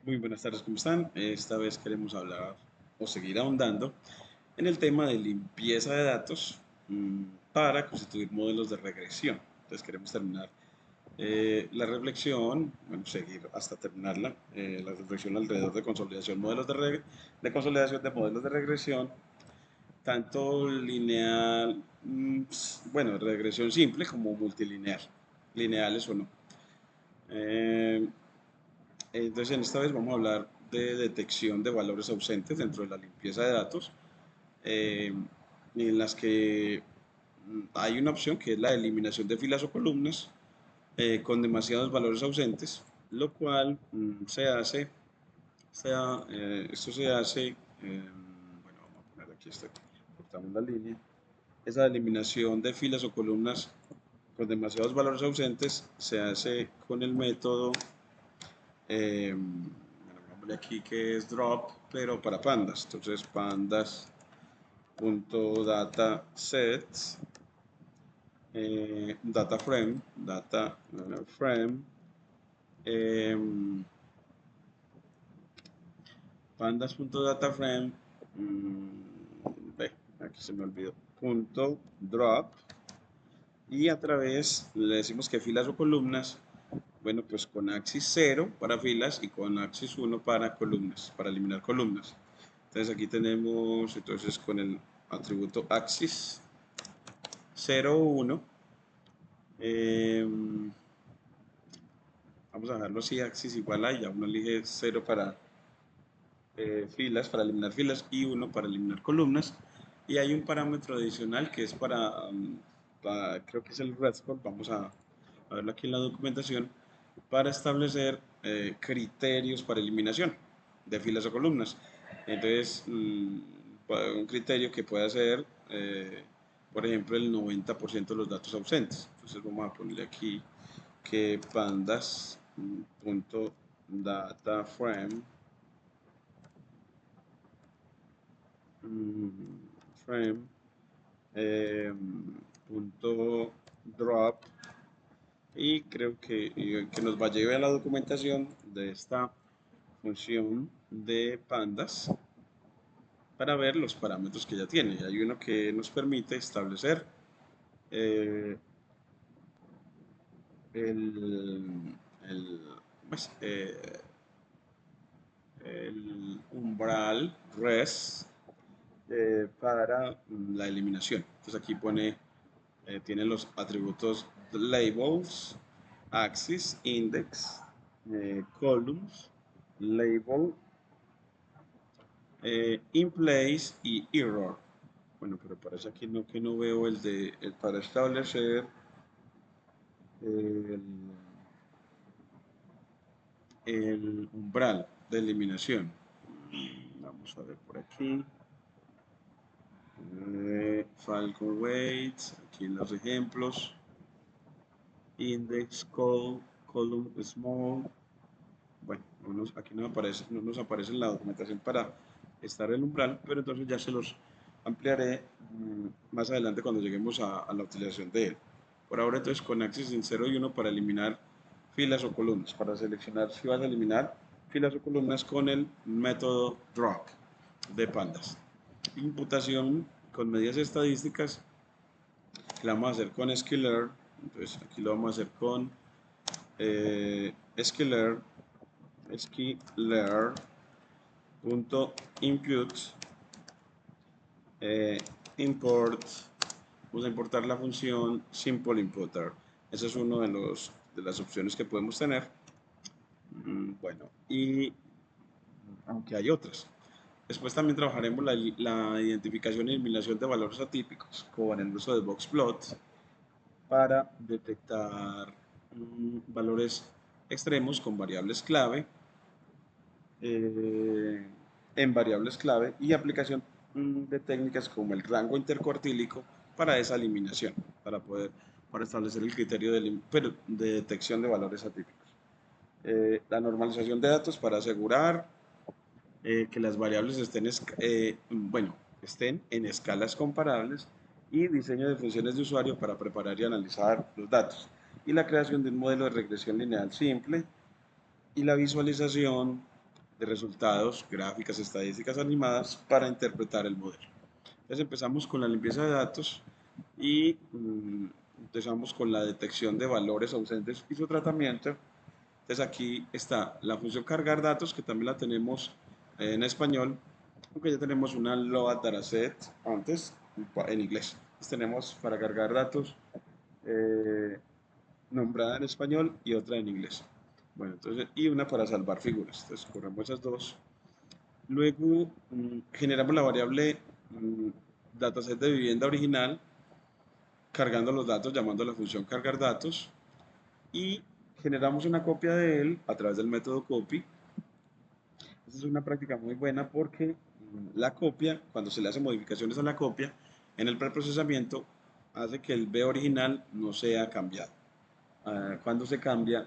Muy buenas tardes, ¿cómo están? Esta vez queremos hablar o seguir ahondando en el tema de limpieza de datos para constituir modelos de regresión. Entonces queremos terminar la reflexión, bueno, seguir hasta terminarla, la reflexión alrededor de consolidación, de consolidación de modelos de regresión, tanto lineal, bueno, regresión simple como multilineal, lineales o no. Eh, Entonces, en esta vez vamos a hablar de detección de valores ausentes dentro de la limpieza de datos, eh, en las que hay una opción que es la eliminación de filas o columnas con demasiados valores ausentes, lo cual esto se hace, bueno, vamos a poner aquí este, cortamos la línea, esa eliminación de filas o columnas con demasiados valores ausentes se hace con el método bueno, pongámosle aquí que es drop, pero para pandas. Entonces, pandas.dataset, data frame, eh, pandas.dataframe, ve, aquí se me olvidó, punto drop, y a través le decimos que filas o columnas, bueno, pues con axis 0 para filas y con axis 1 para columnas, para eliminar columnas. Entonces aquí tenemos, entonces con el atributo axis 0, 1, eh, vamos a dejarlo así, axis igual a, ya uno elige 0 para filas, para eliminar filas y 1 para eliminar columnas. Y hay un parámetro adicional que es creo que es el redcode, vamos a verlo aquí en la documentación, para establecer criterios para eliminación de filas o columnas. Entonces, un criterio que pueda ser, por ejemplo, el 90% de los datos ausentes. Entonces, vamos a ponerle aquí que pandas.dataframe frame eh, punto drop, y creo que nos va a llevar a la documentación de esta función de pandas para ver los parámetros que ya tiene. Hay uno que nos permite establecer eh, el, el, pues, el umbral res para la eliminación. Entonces aquí tiene los atributos labels, axis, index, columns, label, in place y error. Bueno, pero parece aquí no, que no veo el para establecer el, el umbral de eliminación. Vamos a ver por aquí. Falcon weights, aquí en los ejemplos. Index, column, small. Bueno, aquí no nos aparece en la documentación para estar el umbral, pero entonces ya se los ampliaré más adelante cuando lleguemos a la utilización de él. Por ahora entonces con axis en 0 y 1 para eliminar filas o columnas, para seleccionar si vas a eliminar filas o columnas con el método drop de pandas. Imputación con medidas estadísticas que la vamos a hacer con sklearn, entonces aquí lo vamos a hacer con sklearn sklearn.input import, vamos a importar la función simple importer. Esa es una de las opciones que podemos tener. Bueno, y aunque hay otras. Después también trabajaremos la identificación y eliminación de valores atípicos con el uso de boxplot para detectar valores extremos con variables clave, eh, en variables clave, y aplicación de técnicas como el rango intercuartílico para esa eliminación, para establecer el criterio de detección de valores atípicos. La normalización de datos para asegurar que las variables estén en escalas comparables, y diseño de funciones de usuario para preparar y analizar los datos, y la creación de un modelo de regresión lineal simple y la visualización de resultados, gráficas, estadísticas animadas para interpretar el modelo. Entonces empezamos con la limpieza de datos y empezamos con la detección de valores ausentes y su tratamiento. Entonces aquí está la función cargar datos, que también la tenemos en español, aunque ya tenemos una load dataset antes en inglés. Entonces tenemos para cargar datos eh, nombrada en español y otra en inglés. Bueno, entonces, y una para salvar figuras. Entonces corremos esas dos. Luego generamos la variable dataset de vivienda original, cargando los datos, llamando a la función cargar datos, y generamos una copia de él a través del método copy. Esta es una práctica muy buena porque la copia, cuando se le hacen modificaciones a la copia, en el preprocesamiento hace que el B original no sea cambiado. Cuando se cambia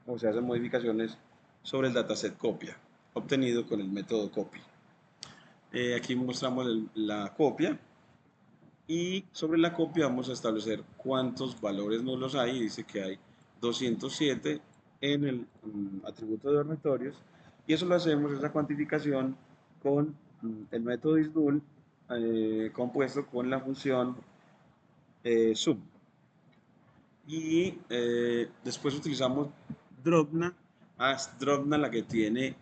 o se hacen modificaciones sobre el dataset copia, obtenido con el método copy. Aquí mostramos la copia y sobre la copia vamos a establecer cuántos valores nulos hay. Dice que hay 207 en el atributo de dormitorios y eso lo hacemos, esa cuantificación, con el método isNull compuesto con la función sum. Y después utilizamos Dropna. Es Dropna la que tiene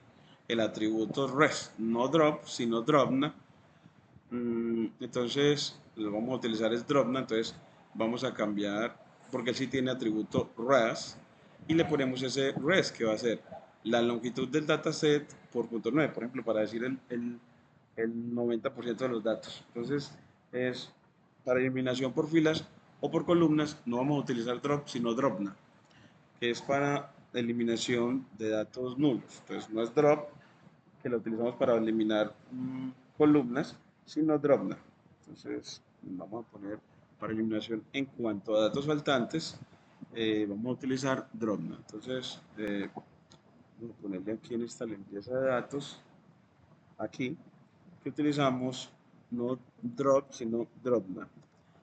el atributo res, no drop, sino Dropna. Entonces, lo vamos a utilizar es Dropna. Entonces, vamos a cambiar, porque él sí tiene atributo res, y le ponemos ese res que va a ser la longitud del dataset por punto 9, por ejemplo, para decir el 90% de los datos. Entonces, es para eliminación por filas o por columnas, no vamos a utilizar drop, sino dropna, que es para eliminación de datos nulos. Entonces, no es drop, que lo utilizamos para eliminar columnas, sino dropna. Entonces, vamos a poner para eliminación en cuanto a datos faltantes, vamos a utilizar dropna. Entonces, vamos a ponerle aquí en esta limpieza de datos, aquí, que utilizamos no drop, sino dropna.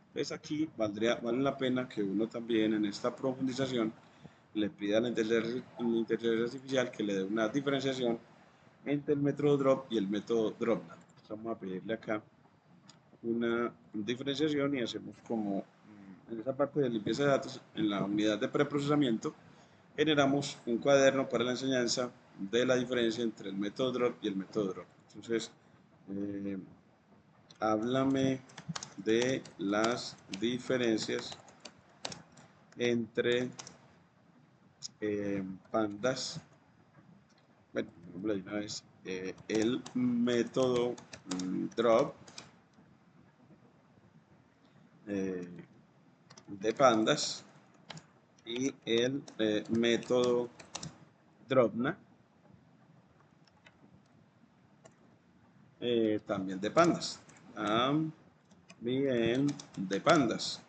Entonces aquí vale la pena que uno también en esta profundización le pida a la inteligencia artificial que le dé una diferenciación entre el método drop y el método dropna. Entonces vamos a pedirle acá una diferenciación y hacemos como en esa parte de limpieza de datos, en la unidad de preprocesamiento, generamos un cuaderno para la enseñanza de la diferencia entre el método drop y el método drop. Entonces, eh, háblame de las diferencias entre pandas. Bueno, de una vez, el método drop eh, de pandas y el método dropna también de pandas. Bien, de pandas.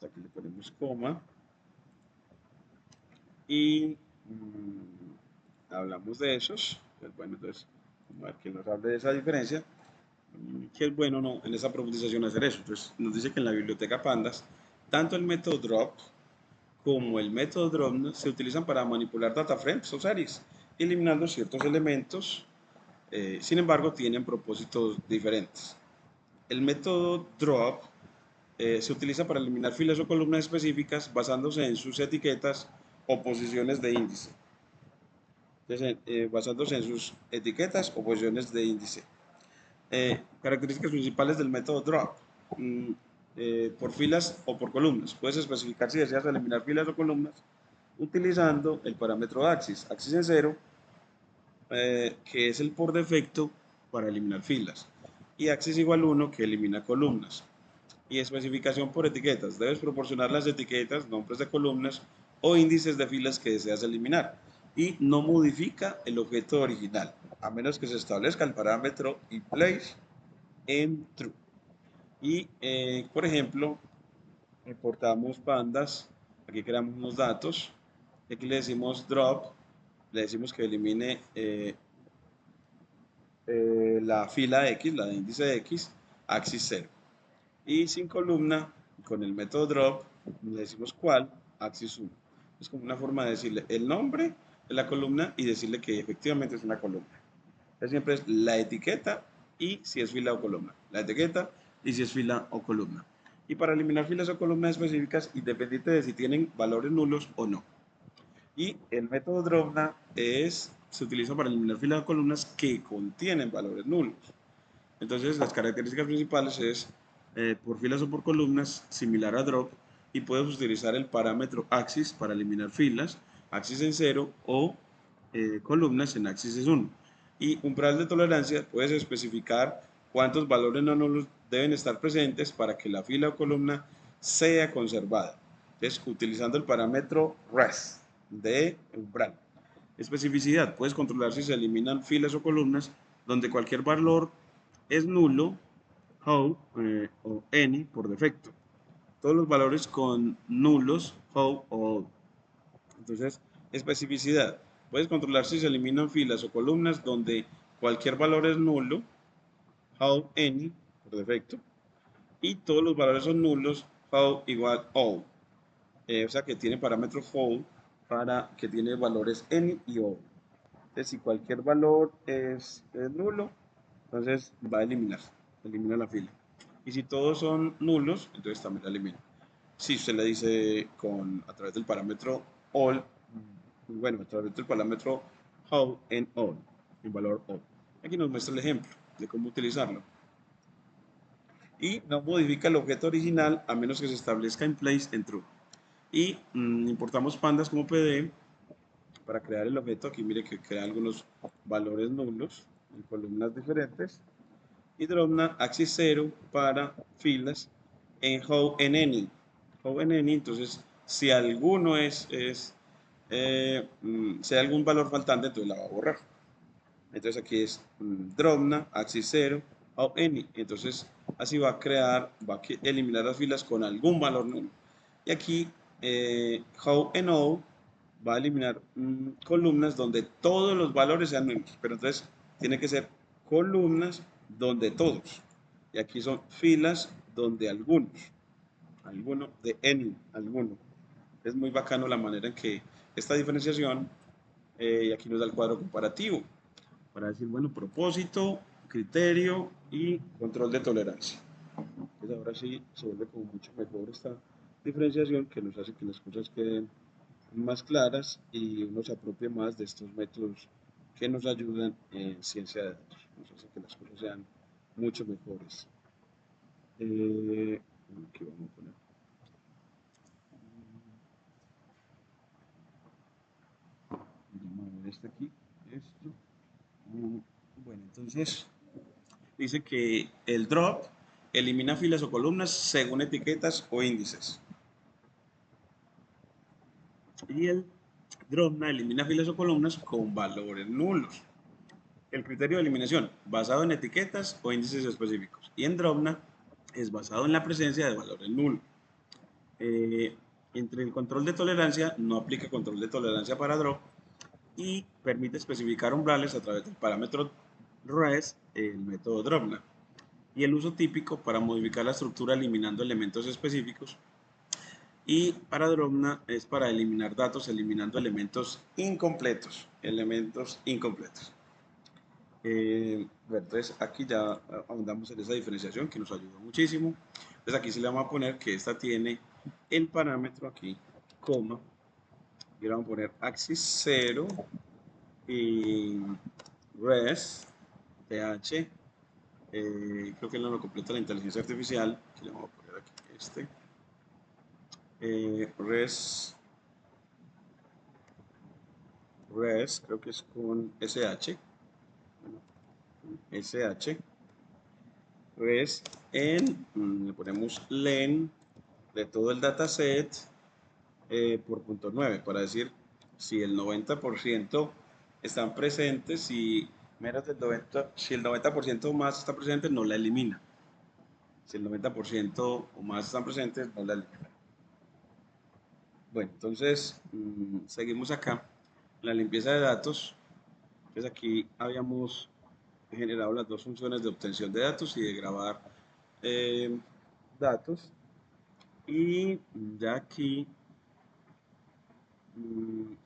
Aquí le ponemos coma y hablamos de esos. Pues bueno, entonces, vamos a ver que nos hable de esa diferencia. Que es bueno no, en esa profundización hacer eso. Entonces, nos dice que en la biblioteca Pandas, tanto el método drop como el método drop se utilizan para manipular data frames o series, eliminando ciertos elementos. Sin embargo, tienen propósitos diferentes. El método drop se utiliza para eliminar filas o columnas específicas basándose en sus etiquetas o posiciones de índice. Entonces, basándose en sus etiquetas o posiciones de índice. Características principales del método drop. Por filas o por columnas. Puedes especificar si deseas eliminar filas o columnas utilizando el parámetro axis. Axis en 0, que es el por defecto para eliminar filas. Y axis igual 1, que elimina columnas. Y especificación por etiquetas. Debes proporcionar las etiquetas, nombres de columnas o índices de filas que deseas eliminar. Y no modifica el objeto original, a menos que se establezca el parámetro place en true. Y, por ejemplo, importamos pandas, aquí creamos unos datos, aquí le decimos drop, le decimos que elimine la fila X, la de índice X, axis 0. Y sin columna, con el método drop, le decimos cuál, axis 1. Es como una forma de decirle el nombre de la columna y decirle que efectivamente es una columna. Entonces siempre es la etiqueta y si es fila o columna. La etiqueta y si es fila o columna. Y para eliminar filas o columnas específicas, independiente de si tienen valores nulos o no. Y el método Drobna se utiliza para eliminar filas o columnas que contienen valores nulos. Entonces, las características principales es por filas o por columnas, similar a drop, y puedes utilizar el parámetro axis para eliminar filas, axis en 0 o columnas en axis en 1. Y umbral de tolerancia, puedes especificar cuántos valores no nulos deben estar presentes para que la fila o columna sea conservada. Entonces, utilizando el parámetro res de umbral. Especificidad, puedes controlar si se eliminan filas o columnas donde cualquier valor es nulo, how o any por defecto. Todos los valores con nulos, how o all. Entonces, especificidad. Puedes controlar si se eliminan filas o columnas donde cualquier valor es nulo, how any por defecto. Y todos los valores son nulos, how igual all. O sea que tiene parámetro how para que tiene valores any y all. Entonces, si cualquier valor es nulo, entonces va a elimina la fila. Y si todos son nulos, entonces también la elimina. Si usted le dice a través del parámetro all, bueno, a través del parámetro how en all, el valor all. Aquí nos muestra el ejemplo de cómo utilizarlo. Y no modifica el objeto original a menos que se establezca en place en true. Y importamos pandas como PD para crear el objeto. Aquí mire que crea algunos valores nulos en columnas diferentes. Y Drobna axis 0 para filas en how en any. How en any, entonces si alguno si hay algún valor faltante, entonces la va a borrar. Entonces aquí es Drobna axis 0 how any. Entonces así va a eliminar las filas con algún valor nulo. Y aquí how en all va a eliminar columnas donde todos los valores sean nulos. Pero entonces tiene que ser columnas donde todos. Y aquí son filas donde alguno de n, alguno. Es muy bacano la manera en que esta diferenciación, y aquí nos da el cuadro comparativo, para decir, bueno, propósito, criterio y control de tolerancia. Entonces ahora sí se vuelve como mucho mejor esta diferenciación que nos hace que las cosas queden más claras y uno se apropie más de estos métodos que nos ayudan en ciencia de datos. Nos hace que las cosas sean mucho mejores. Aquí vamos a poner. Vamos a ver este aquí. Esto. Bueno, entonces dice que el drop elimina filas o columnas según etiquetas o índices. Y el Drobna elimina filas o columnas con valores nulos. El criterio de eliminación, basado en etiquetas o índices específicos. Y en Drobna es basado en la presencia de valores nulos. Entre el control de tolerancia, no aplica control de tolerancia para drop y permite especificar umbrales a través del parámetro res, el método Drobna. Y el uso típico para modificar la estructura eliminando elementos específicos. Y para Drobna es para eliminar datos eliminando elementos incompletos. Bueno, entonces aquí ya ahondamos en esa diferenciación que nos ayudó muchísimo. Entonces aquí sí le vamos a poner que esta tiene el parámetro aquí, coma, y le vamos a poner axis 0 y res, th, creo que no lo completa la inteligencia artificial, que le vamos a poner aquí res, creo que es con sh, res le ponemos len de todo el dataset por punto 9 para decir si el 90% están presentes y menos del 90, si el 90% más está presente no la elimina. Si el 90% o más están presentes no la elimina. Bueno, entonces seguimos acá. La limpieza de datos. Entonces aquí habíamos generado las dos funciones de obtención de datos y de grabar datos. Y ya aquí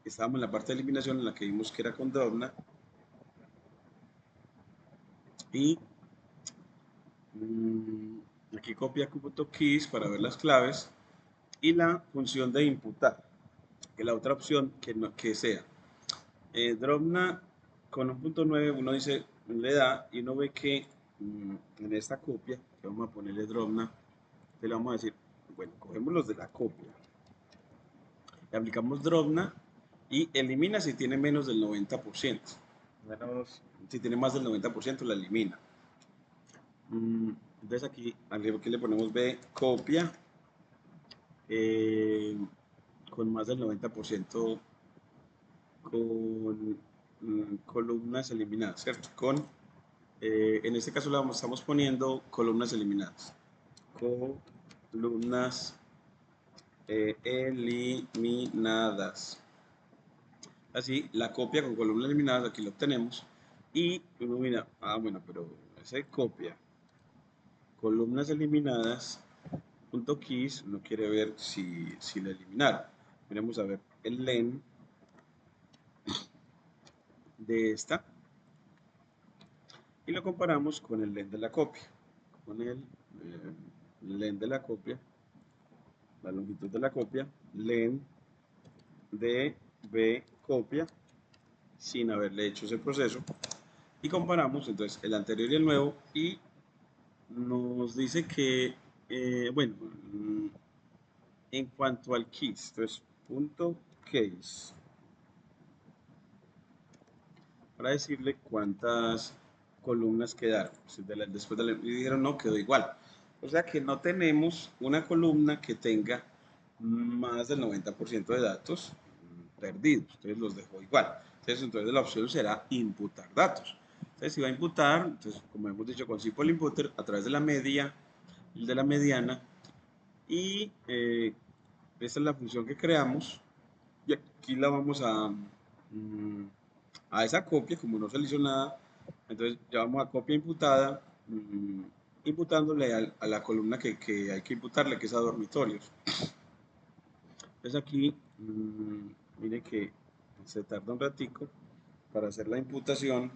estábamos en la parte de eliminación en la que vimos que era con Drobna y aquí copia punto keys para ver las claves y la función de imputar, que la otra opción que sea Drobna con un punto 9 uno dice, le da y uno ve que en esta copia, que vamos a ponerle Drobna, le vamos a decir, bueno, cogemos los de la copia, le aplicamos Drobna y elimina si tiene menos del 90%. Si tiene más del 90% la elimina. Entonces aquí le ponemos B, copia, eh, con más del 90% con columnas eliminadas, ¿cierto? En este caso estamos poniendo columnas eliminadas. Columnas eliminadas. Así, la copia con columnas eliminadas, aquí lo obtenemos. Y uno mira, bueno, pero esa copia, columnas eliminadas, punto keys, no quiere ver si la eliminaron. Miremos a ver el len de esta y lo comparamos con el len de la copia. Con el len de la copia, la longitud de la copia, len de B copia, sin haberle hecho ese proceso. Y comparamos entonces el anterior y el nuevo y nos dice que, bueno, en cuanto al keys, entonces punto case, para decirle cuántas columnas quedaron. Después de y dijeron no, quedó igual. O sea que no tenemos una columna que tenga más del 90% de datos perdidos. Entonces los dejó igual. Entonces la opción será imputar datos. Entonces si va a imputar, entonces como hemos dicho con simple imputer, a través de la media, de la mediana, y esta es la función que creamos. Y aquí la vamos a esa copia, como no se le hizo nada, entonces llevamos a copia imputada, imputándole a la columna que hay que imputarle, que es a dormitorios. Entonces aquí, mire que se tarda un ratico para hacer la imputación,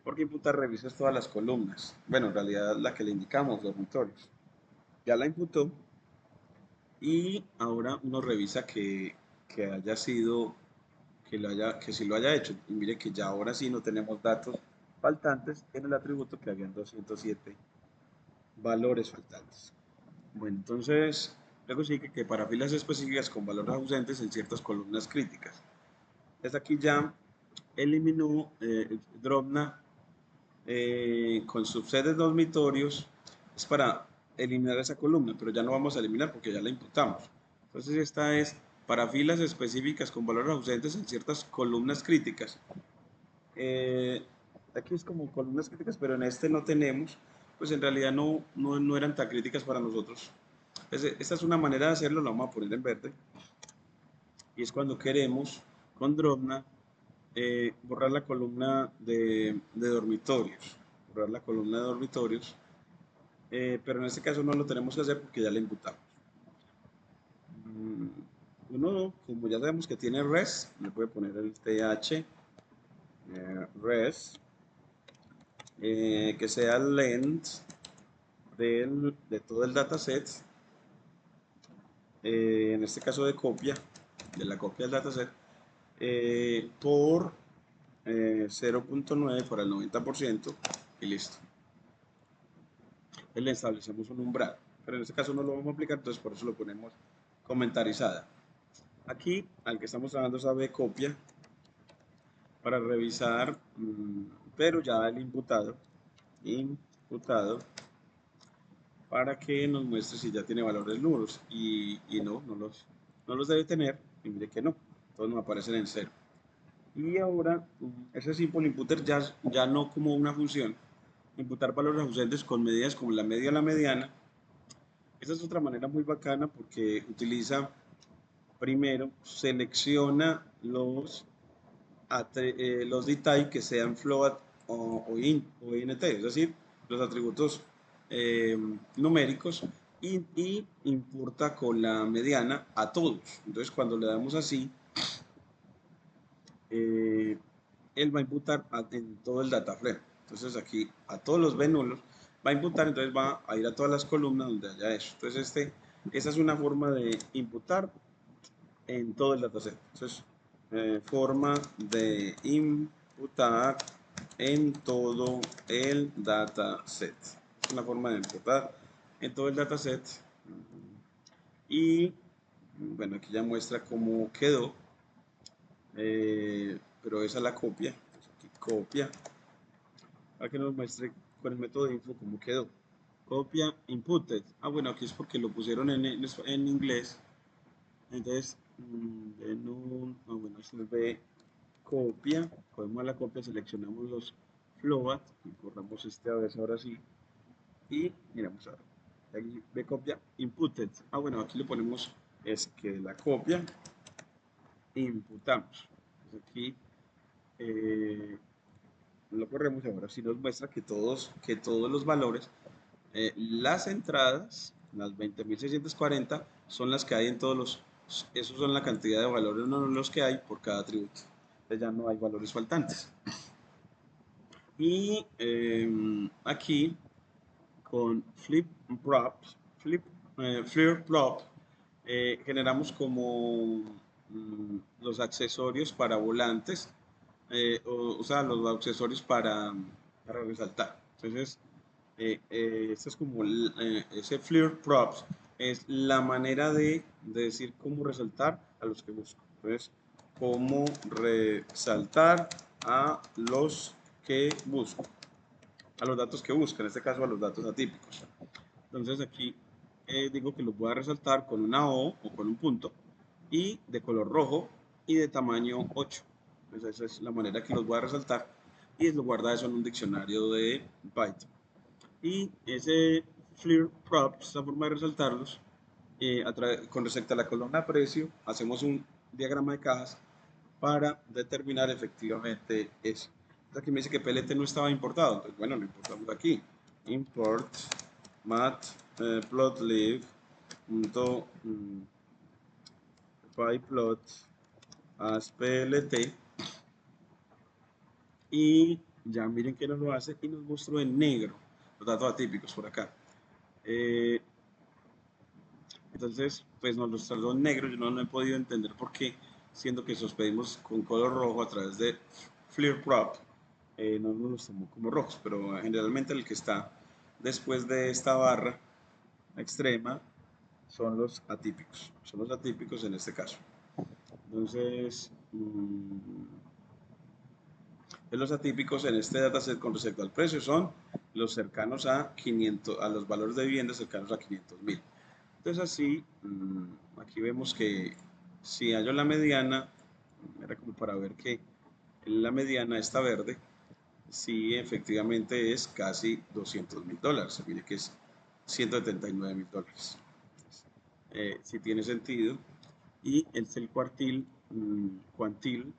porque imputar revisas todas las columnas. Bueno, en realidad la que le indicamos, dormitorios. Ya la imputó y ahora uno revisa que haya sido que sí lo haya hecho. Y mire que ya ahora sí no tenemos datos faltantes en el atributo que habían 207 valores faltantes. Bueno, entonces, luego sigue que para filas específicas con valores ausentes en ciertas columnas críticas. Desde aquí ya eliminó Drobna con subset de dormitorios, es para eliminar esa columna, pero ya no vamos a eliminar porque ya la imputamos. Entonces esta es para filas específicas con valores ausentes en ciertas columnas críticas. Eh, Aquí es como columnas críticas, pero en este no tenemos, pues en realidad no eran tan críticas para nosotros. Esta es una manera de hacerlo, la vamos a poner en verde, y es cuando queremos con Drobna borrar la columna de dormitorios, borrar la columna de dormitorios, pero en este caso no lo tenemos que hacer porque ya le imputamos. Uno, como ya sabemos que tiene res, le puede poner el th res, que sea el length de todo el dataset, en este caso de copia, de la copia del dataset, por 0.9 para el 90% y listo. Le establecemos un umbral, pero en este caso no lo vamos a aplicar, entonces por eso lo ponemos comentarizada. Aquí, al que estamos trabajando es a B copia para revisar, pero ya el imputado, para que nos muestre si ya tiene valores nulos y no los debe tener, y mire que no, todos nos aparecen en cero. Y ahora, ese simple imputer ya no como una función, imputar valores ausentes con medidas como la media o la mediana. Esa es otra manera muy bacana porque utiliza, primero, selecciona los details que sean float o int, es decir, los atributos numéricos y importa con la mediana a todos. Entonces, cuando le damos así, él va a imputar en todo el data frame. Entonces aquí a todos los B nulos va a imputar, entonces va a ir a todas las columnas donde haya eso. Entonces esa es una forma de imputar en todo el dataset. Entonces, forma de imputar en todo el dataset. Es una forma de imputar en todo el dataset. Y bueno, aquí ya muestra cómo quedó. Pero esa es la copia. Aquí copia. Para que nos muestre con el método de info cómo quedó. Copia inputted. Ah, bueno, aquí es porque lo pusieron en inglés. Entonces, bueno, se ve copia, cogemos la copia, seleccionamos los float y borramos este a ver ahora sí. Y miramos ahora. Aquí ve copia inputted. Ah, bueno, aquí le ponemos es que la copia imputamos. Entonces aquí lo corremos y ahora sí nos muestra que todos los valores, las entradas, las 20.640, son las que hay en todos los, esos son la cantidad de valores no los que hay por cada atributo. Entonces ya no hay valores faltantes. Y aquí con flip props, flip prop, generamos como los accesorios para volantes, o sea, los accesorios para resaltar. Entonces, esto es como ese flip props, es la manera de decir cómo resaltar a los que busco. Entonces, cómo resaltar a los que busco, a los datos que busco, en este caso a los datos atípicos. Entonces aquí digo que los voy a resaltar con una O o con un punto y de color rojo y de tamaño 8. Entonces esa es la manera que los voy a resaltar y lo guarda eso en un diccionario de Python. Y ese flip props, esa forma de resaltarlos, con respecto a la columna precio, hacemos un diagrama de cajas para determinar efectivamente eso. Entonces aquí me dice que PLT no estaba importado, entonces bueno, lo importamos aquí. Import matplotlib pyplot as PLT y ya miren que nos lo hace y nos mostró en negro los datos atípicos por acá. Entonces, pues nos los tardó en negro, yo no he podido entender por qué, siendo que los pedimos con color rojo a través de FlearProp, no nos los tomó como rojos, pero generalmente el que está después de esta barra extrema son los atípicos en este caso. Entonces, los atípicos en este dataset con respecto al precio son los cercanos a 500, a los valores de vivienda cercanos a 500.000. Entonces así, aquí vemos que si hallo la mediana, era como para ver que la mediana está verde, sí efectivamente es casi $200.000, mire que es $179.000. Sí tiene sentido. Y es el cuartil, cuantil,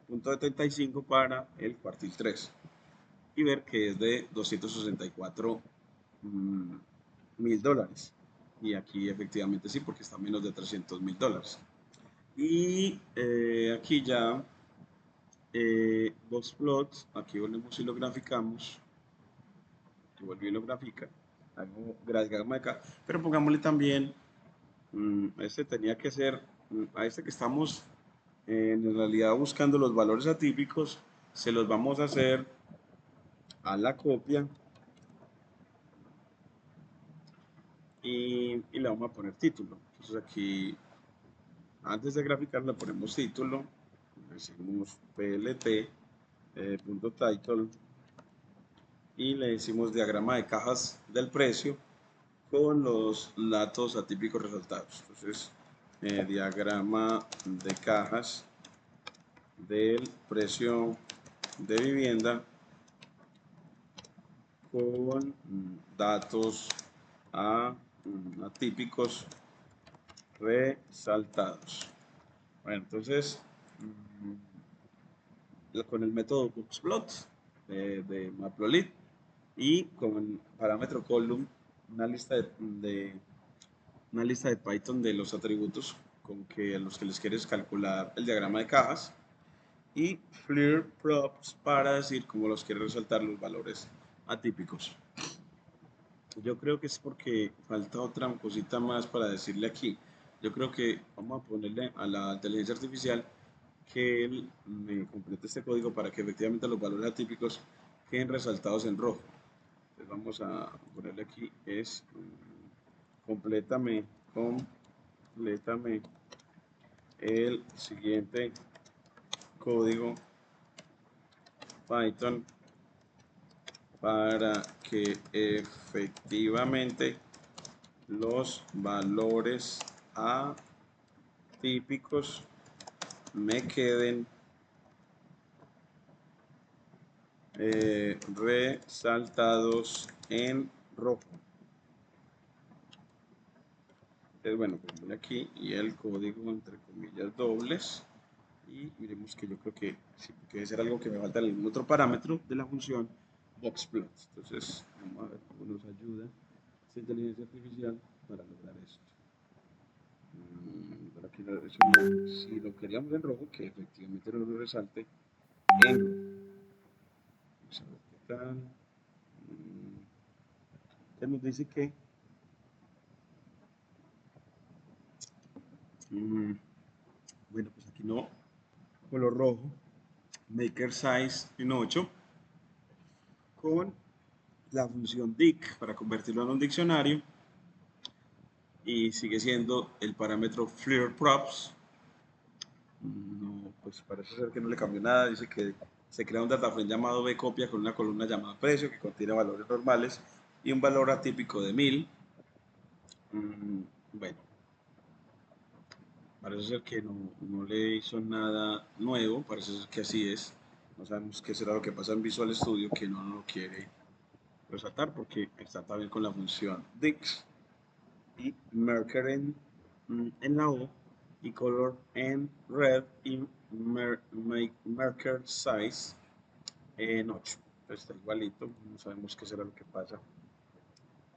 punto 75 para el cuartil 3. Y ver que es de $264.000. Y aquí efectivamente sí, porque está menos de $300.000. Y aquí ya boxplot, aquí volvemos y lo graficamos. Aquí volví y lo grafica. Hago diagrama de acá. Pero pongámosle también, este tenía que ser, a este que estamos en realidad buscando los valores atípicos, se los vamos a hacer a la copia y le vamos a poner título. Entonces aquí, antes de graficar, le ponemos título, decimos plt.title y le decimos diagrama de cajas del precio con los datos atípicos resaltados. Entonces, diagrama de cajas del precio de vivienda con datos atípicos resaltados. Bueno, entonces, con el método boxplot de Matplotlib y con parámetro column, una lista una lista de Python de los atributos con que a los que les quieres calcular el diagrama de cajas y FLIR props para decir cómo los quiere resaltar los valores atípicos. Yo creo que es porque falta otra cosita más para decirle aquí. Yo creo que vamos a ponerle a la inteligencia artificial que él me complete este código para que efectivamente los valores atípicos queden resaltados en rojo. Entonces vamos a ponerle aquí es complétame el siguiente código Python para que efectivamente los valores atípicos me queden resaltados en rojo. Entonces, bueno, pues aquí y el código entre comillas dobles y miremos que yo creo que sí, que debe ser algo que me falta en algún otro parámetro de la función boxplot. Entonces, vamos a ver cómo nos ayuda esta inteligencia artificial para lograr esto. Para que si lo queríamos en rojo, que efectivamente nos lo resalte en rojo. Vamos a ver qué tal. Ya nos dice que bueno, pues aquí no, color rojo, maker size en 8 con la función dict para convertirlo en un diccionario y sigue siendo el parámetro FLIR props. No, pues parece ser que no le cambió nada. Dice que se crea un data frame llamado bcopia con una columna llamada precio que contiene valores normales y un valor atípico de 1000. Bueno, parece ser que no le hizo nada nuevo, parece ser que así es. No sabemos qué será lo que pasa en Visual Studio que no lo quiere resaltar porque está también con la función dix y marker en la O y color en red y marker size en 8. Está igualito, no sabemos qué será lo que pasa,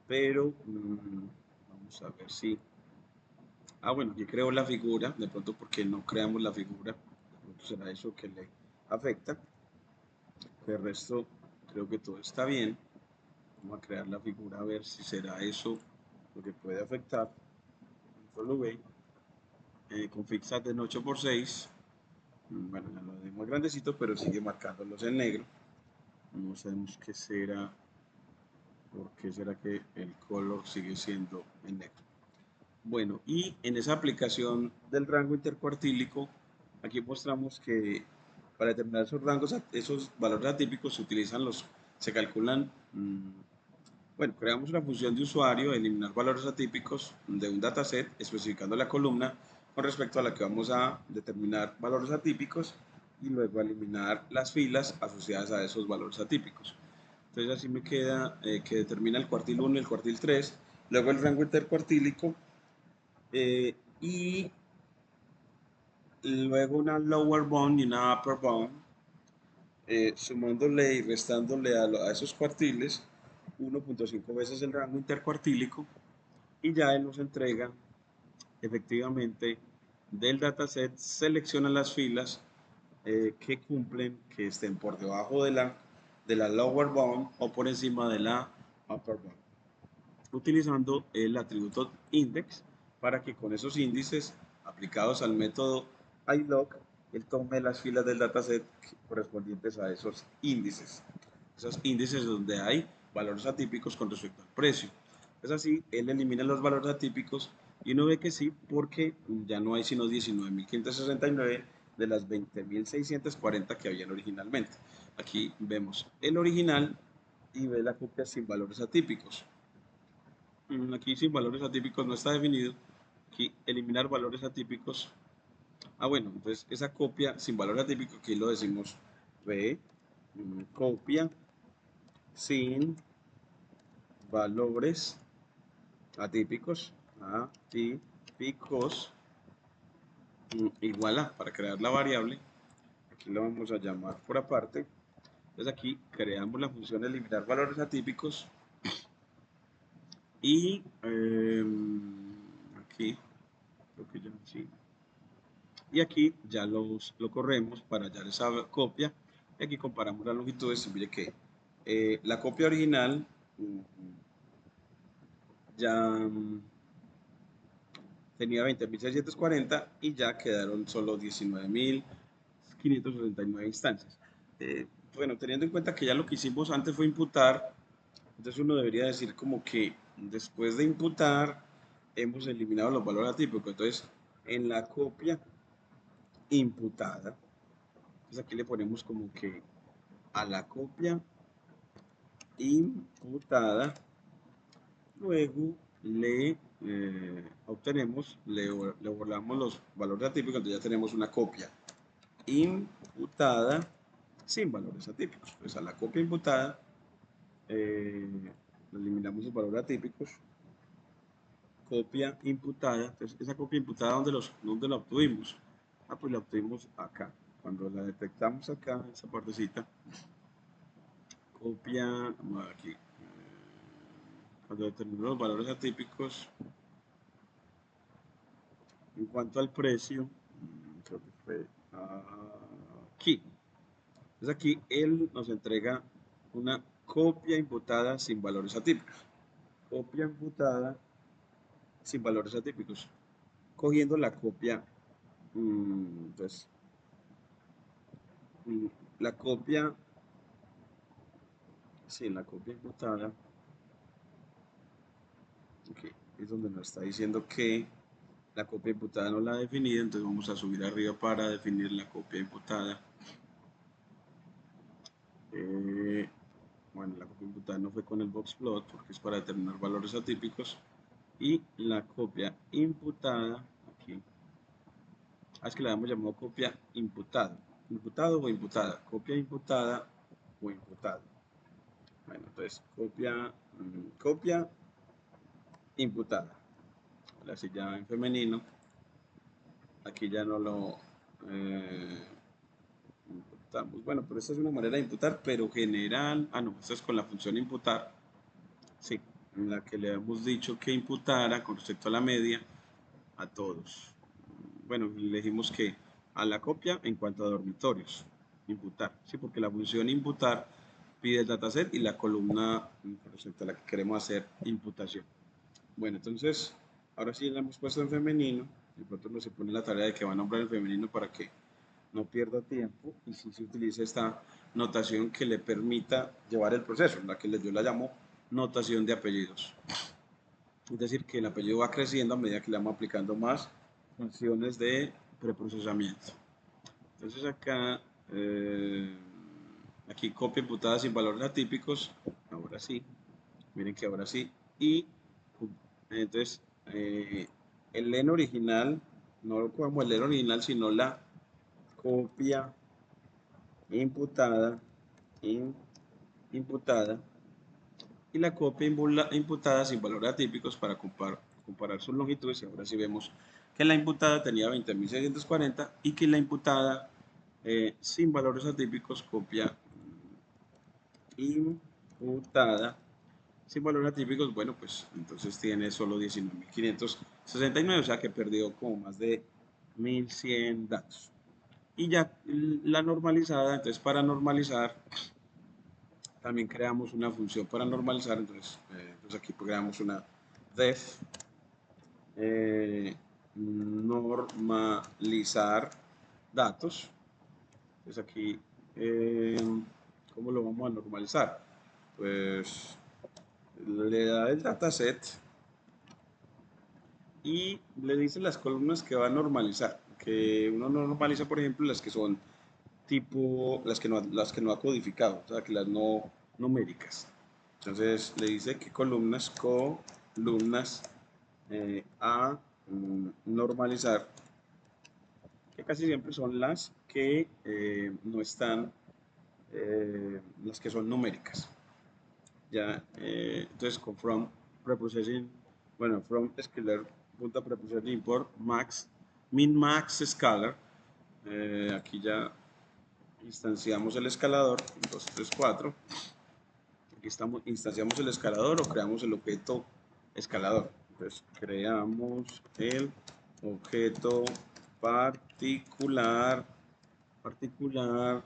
pero vamos a ver si... Ah, bueno, aquí creo la figura, de pronto porque no creamos la figura, de pronto será eso que le afecta. El resto creo que todo está bien. Vamos a crear la figura a ver si será eso lo que puede afectar. Control V, config sat en 8x6. Bueno, ya lo de más grandecito, pero sigue marcándolos en negro. No sabemos qué será, por qué será que el color sigue siendo en negro. Bueno, y en esa aplicación del rango intercuartílico, aquí mostramos que para determinar esos rangos, esos valores atípicos se calculan, bueno, creamos una función de usuario, eliminar valores atípicos de un dataset, especificando la columna con respecto a la que vamos a determinar valores atípicos y luego eliminar las filas asociadas a esos valores atípicos. Entonces así me queda que determina el cuartil 1 y el cuartil 3, luego el rango intercuartílico y luego una lower bound y una upper bound, sumándole y restándole a esos cuartiles 1.5 veces el rango intercuartílico y ya él nos entrega efectivamente del dataset, selecciona las filas que cumplen, que estén por debajo de la lower bound o por encima de la upper bound, utilizando el atributo index para que con esos índices aplicados al método iLog, él tome las filas del dataset correspondientes a esos índices. Esos índices donde hay valores atípicos con respecto al precio. Es así, él elimina los valores atípicos y uno ve que sí, porque ya no hay sino 19.569 de las 20.640 que habían originalmente. Aquí vemos el original y ve la copia sin valores atípicos. Aquí sin valores atípicos no está definido. Aquí eliminar valores atípicos. Ah, bueno, entonces esa copia sin valor atípico, aquí lo decimos v copia sin valores atípicos, igual a, para crear la variable, aquí lo vamos a llamar por aparte. Entonces aquí creamos la función eliminar valores atípicos y aquí creo que ya sí. y aquí ya lo corremos para hallar esa copia. Y aquí comparamos las longitudes y mire que la copia original ya tenía 20.640 y ya quedaron solo 19.569 instancias. Bueno, teniendo en cuenta que ya lo que hicimos antes fue imputar, entonces uno debería decir como que después de imputar hemos eliminado los valores atípicos. Entonces, en la copia imputada, entonces aquí le ponemos como que a la copia imputada, luego le obtenemos, le borramos los valores atípicos, entonces ya tenemos una copia imputada sin valores atípicos. Entonces a la copia imputada eliminamos los valores atípicos, copia imputada. Entonces esa copia imputada, ¿dónde la obtuvimos? Pues la obtuvimos acá. Cuando la detectamos acá, esa partecita, copia, vamos a ver aquí, cuando determinamos los valores atípicos, en cuanto al precio, creo que fue aquí. Entonces aquí él nos entrega una copia imputada sin valores atípicos. Copia imputada sin valores atípicos. Cogiendo la copia, entonces, la copia, sí, la copia imputada, okay, es donde nos está diciendo que la copia imputada no la ha definido, entonces vamos a subir arriba para definir la copia imputada. Bueno, la copia imputada no fue con el boxplot porque es para determinar valores atípicos. Y la copia imputada, aquí, es que la hemos llamado copia imputada. Imputado o imputada, copia imputada o imputado. Bueno, entonces copia imputada. Así ya en femenino, aquí ya no lo imputamos. Bueno, pero esta es una manera de imputar, pero general, no, esto es con la función imputar, sí, en la que le hemos dicho que imputara con respecto a la media a todos. Bueno, le dijimos que a la copia en cuanto a dormitorios, imputar, sí, porque la función imputar pide el dataset y la columna con respecto a la que queremos hacer imputación. Bueno, entonces, ahora sí la hemos puesto en femenino, de pronto no se pone la tarea de que va a nombrar en femenino para que no pierda tiempo y si se utiliza esta notación que le permita llevar el proceso, la que yo la llamo notación de apellidos. Es decir, que el apellido va creciendo a medida que le vamos aplicando más funciones de preprocesamiento. Entonces acá, aquí copia imputada sin valores atípicos, ahora sí, miren que ahora sí, y entonces el len original, no lo como el len original, sino la copia imputada, imputada, y la copia imputada sin valores atípicos para comparar sus longitudes. Y ahora sí vemos que la imputada tenía 20.640 y que la imputada sin valores atípicos, copia imputada sin valores atípicos, bueno, pues entonces tiene solo 19.569, o sea que perdió como más de 1.100 datos. Y ya la normalizada, entonces para normalizar también creamos una función para normalizar, entonces aquí creamos una def normalizar datos. Entonces aquí, ¿cómo lo vamos a normalizar? Pues le da el dataset y le dice las columnas que va a normalizar. Que uno normaliza, por ejemplo, las que son tipo, las que no ha codificado, o sea, que las no numéricas. Entonces le dice que columnas a normalizar, que casi siempre son las que no están, las que son numéricas. Ya, entonces con from preprocessing, bueno, from scalar punta preprocessing import max, min max scalar, aquí ya instanciamos el escalador, 2, 3, 4. Aquí instanciamos el escalador o creamos el objeto escalador. Entonces creamos el objeto par particular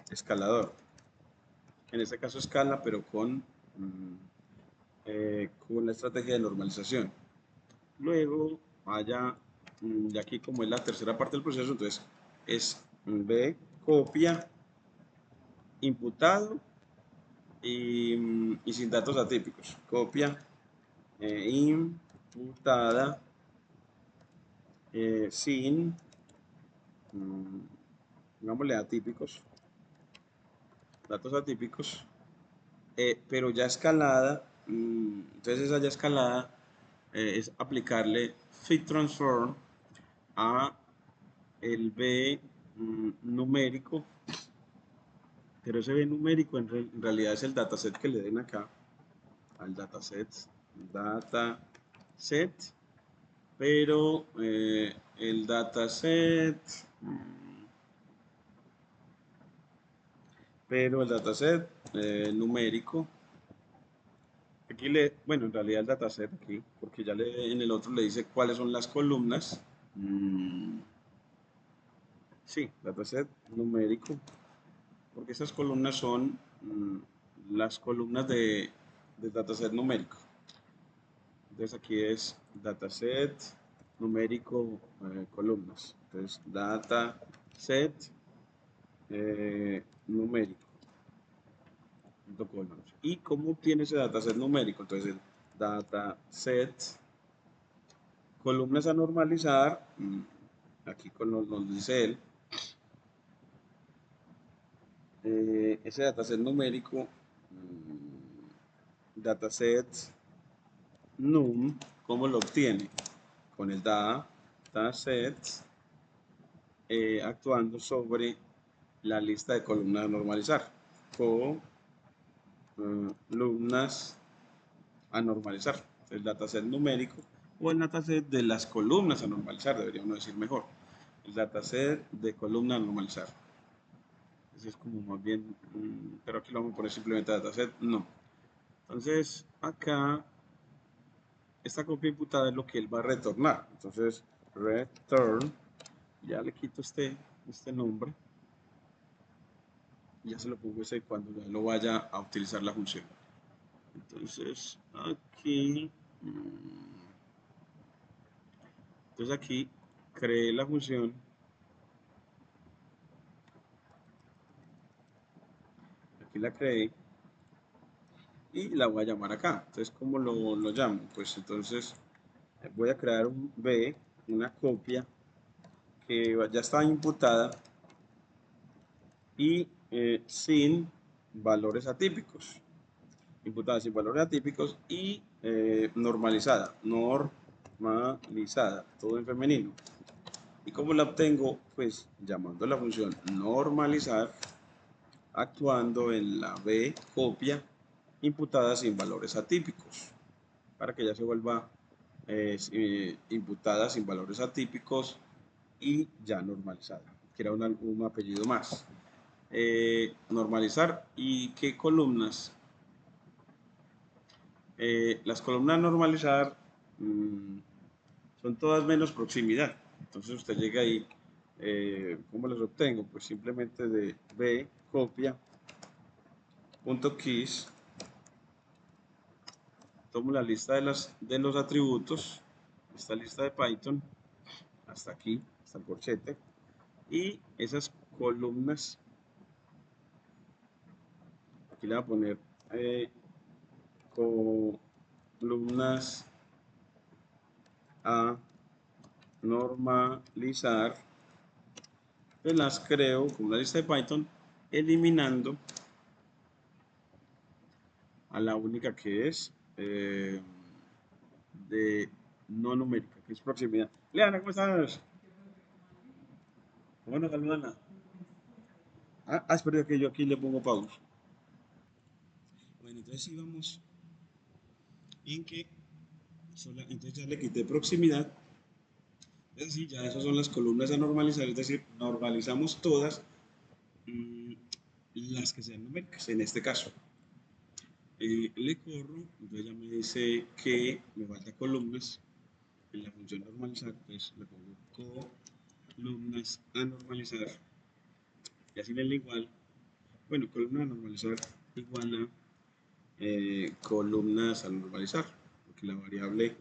escalador. En este caso escala, pero con la estrategia de normalización. Luego vaya, y aquí como es la tercera parte del proceso, entonces es B, copia, imputado y sin datos atípicos. Copia imputada sin, digámosle atípicos, datos atípicos, pero ya escalada, entonces esa ya escalada es aplicarle fit transform a el B numérico, pero ese B numérico en realidad es el dataset que le den acá, al dataset, pero el dataset, numérico, aquí bueno, en realidad el dataset aquí, porque ya en el otro le dice cuáles son las columnas. Sí, dataset numérico, porque estas columnas son las columnas del dataset numérico. Entonces aquí es dataset numérico columnas. Entonces dataset numérico. Columnas. ¿Y cómo obtiene ese dataset numérico? Entonces el dataset columnas a normalizar, aquí nos dice él, ese dataset numérico, dataset num, ¿cómo lo obtiene? Con el dataset actuando sobre la lista de columnas a normalizar. Columnas a normalizar. El dataset numérico o el dataset de las columnas a normalizar, deberíamos decir mejor. El dataset de columna a normalizar. Ese es como más bien, pero aquí lo vamos a poner simplemente dataset, no. Entonces, acá, esta copia imputada es lo que él va a retornar. Entonces, return, ya le quito este nombre, ya se lo pongo ese cuando ya lo vaya a utilizar la función. Entonces, aquí creé la función. Aquí la creé y la voy a llamar acá. Entonces, ¿cómo lo llamo? Pues entonces voy a crear un B, una copia que ya está imputada y sin valores atípicos. Imputada sin valores atípicos y normalizada. Normalizada, todo en femenino. ¿Y cómo la obtengo? Pues llamando a la función normalizar, actuando en la B copia imputada sin valores atípicos, para que ya se vuelva imputada sin valores atípicos y ya normalizada, que era un apellido más. Normalizar, ¿y qué columnas? Las columnas normalizar son todas menos proximidad. Entonces usted llega ahí, ¿cómo las obtengo? Pues simplemente de B copia punto keys, tomo la lista de los atributos, esta lista de Python, hasta aquí, hasta el corchete, y esas columnas, aquí le voy a poner columnas a normalizar, pues las creo con una lista de Python, eliminando a la única que es de no numérica, que es proximidad. Leana, ¿cómo estás? Bueno, saludana. Espera que yo aquí le pongo pausa. Bueno, entonces íbamos en que entonces ya le quité proximidad. Es decir, ya esas son las columnas a normalizar, es decir, normalizamos todas las que sean numéricas, en este caso. Le corro, entonces ya me dice que me falta columnas. En la función normalizar, pues le pongo columnas a normalizar, y así le igual, bueno, columna a normalizar igual a columnas a normalizar, porque la variable,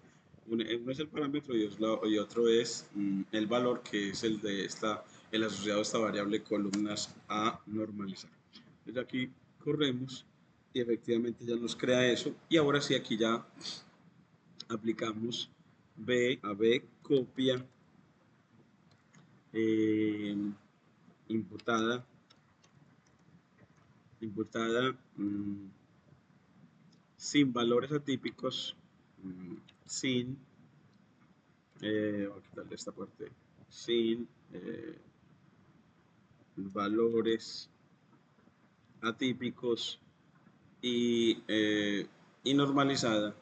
uno es el parámetro y otro es el valor que es el de el asociado a esta variable columnas a normalizar. Entonces aquí corremos y efectivamente ya nos crea eso, y ahora sí aquí ya aplicamos B a B copia eh, imputada, sin valores atípicos, sin, voy a quitarle esta parte, sin valores atípicos y, y normalizada,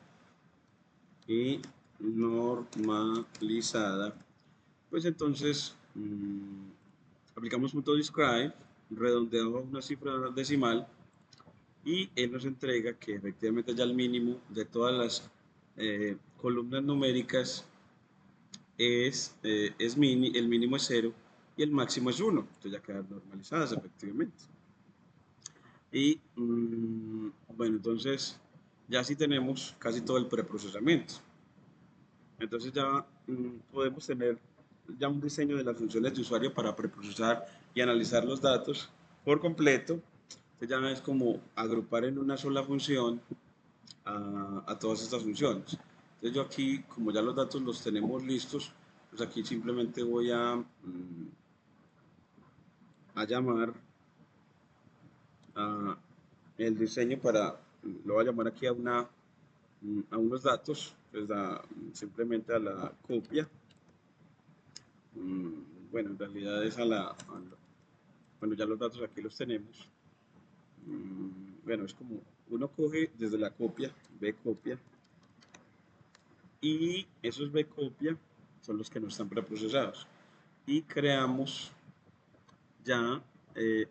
y normalizada, pues entonces aplicamos punto describe, redondeado a una cifra decimal, y él nos entrega que efectivamente ya el mínimo de todas las columnas numéricas el mínimo es 0 y el máximo es 1. Entonces ya quedan normalizadas efectivamente. Y bueno, entonces ya sí tenemos casi todo el preprocesamiento. Entonces ya podemos tener ya un diseño de las funciones de usuario para preprocesar y analizar los datos por completo. Entonces ya es como agrupar en una sola función a todas estas funciones. Entonces yo aquí, como ya los datos los tenemos listos, pues aquí simplemente voy a llamar a el diseño lo voy a llamar aquí a unos datos, pues simplemente a la copia. Bueno, en realidad es bueno, ya los datos aquí los tenemos. Bueno, es como uno coge desde la copia, B copia, y esos B copia son los que no están preprocesados. Y creamos ya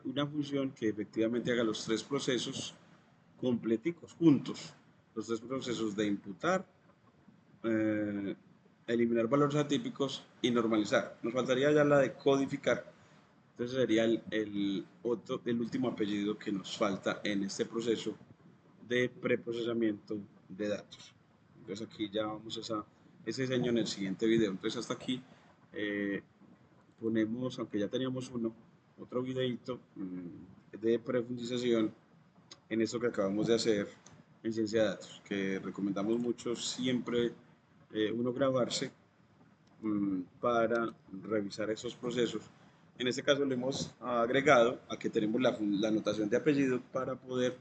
una función que efectivamente haga los tres procesos completicos, juntos. Los tres procesos de imputar, eh, eliminar valores atípicos y normalizar. Nos faltaría ya la de codificar. Entonces sería el último apellido que nos falta en este proceso de preprocesamiento de datos. Entonces aquí ya vamos a ese diseño en el siguiente video. Entonces hasta aquí eh, ponemos, aunque ya teníamos otro videito de profundización en esto que acabamos de hacer en ciencia de datos, que recomendamos mucho siempre uno grabarse para revisar esos procesos. En este caso le hemos agregado a que tenemos la notación de apellido para poder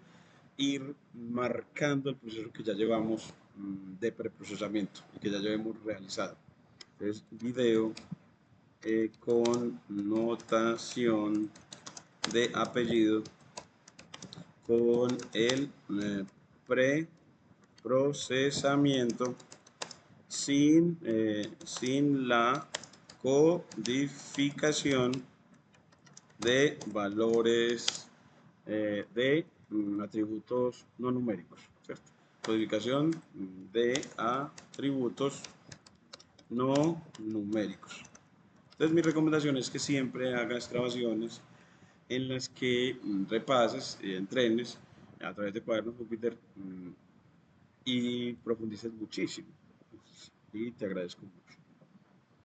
ir marcando el proceso que ya llevamos de preprocesamiento y que ya llevamos realizado. Entonces, video con notación de apellido con el preprocesamiento sin la codificación de valores de atributos no numéricos, ¿cierto? Codificación de atributos no numéricos. Entonces mi recomendación es que siempre hagas grabaciones en las que repases y entrenes a través de cuadernos Júpiter y profundices muchísimo. Y te agradezco mucho.